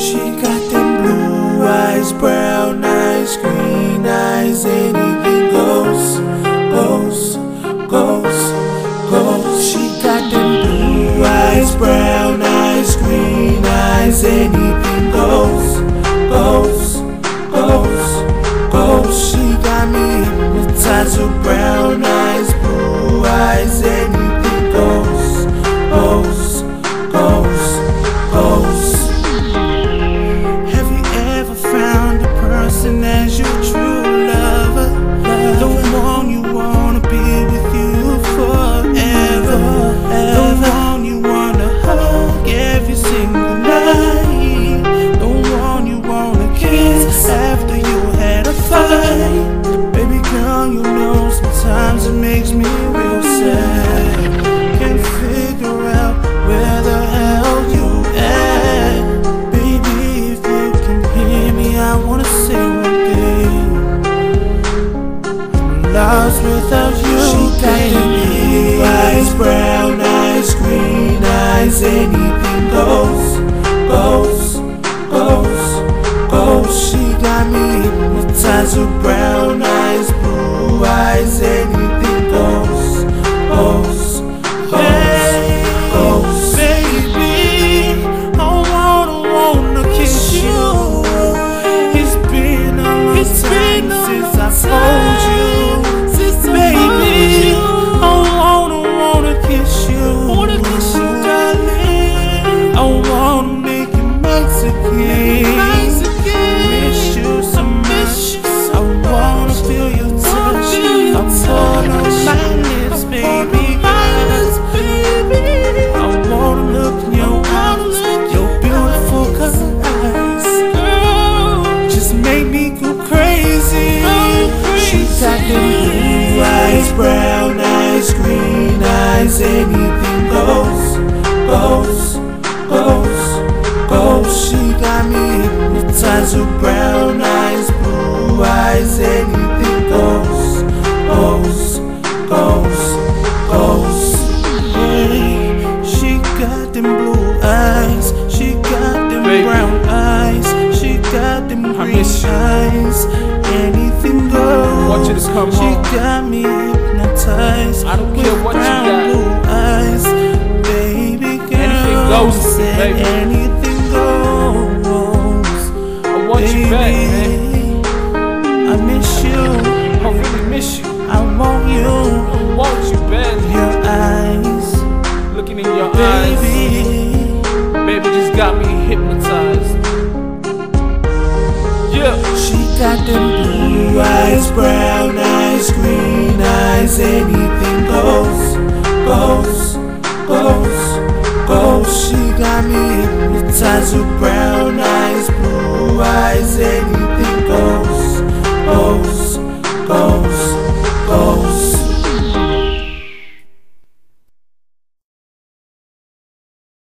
She got them blue eyes, brown eyes, green eyes. Anything goes, goes, goes, goes. She got them blue eyes, brown eyes, green eyes. Anything goes, goes, goes, goes. She got me hypnotized with brown eyes, blue eyes. Anything goes, goes, goes, goes. Have you ever found a person as your true lover? The one you wanna be with you forever. The one you wanna hug every single night. The one you wanna kiss after you had a fight. Baby girl, you know sometimes it makes me real sad. Can't figure out where the hell you at. Baby, if you can hear me, I wanna say one thing. I'm lost without you. She got the blue eyes, brown eyes, green eyes. Anything goes, goes, goes, goes. She got me hypnotized with brown eyes, blue eyes. Anything goes, goes, goes, goes. Baby, I wanna kiss you. It's been a long time since I told you. Baby, I wanna kiss you. Darling, I wanna make you Mexican. Miss you so much. I wanna feel your touch. I wanna my lips, baby. I wanna look in your eyes, your beautiful eyes. Just make me go crazy. She got them blue eyes, brown eyes, green eyes. Anything goes, goes, goes, goes. She got me hypnotized with brown eyes, blue eyes. Anything goes, goes, goes, goes. Hey, she got them blue eyes, she got them brown eyes, she got them green eyes. Anything goes. I want you to come she home. got me hypnotized. I don't care what you brown, got. blue eyes. Baby girl, Anything goes for me, said baby. anything goes. I want you back, man. I miss you. I really miss you. I want you. I want you back. Your eyes, Looking in your eyes, baby, just got me hypnotized. Yeah. She got them blue eyes, brown eyes, green eyes. Anything goes, goes, goes, goes. She got me hypnotized with brown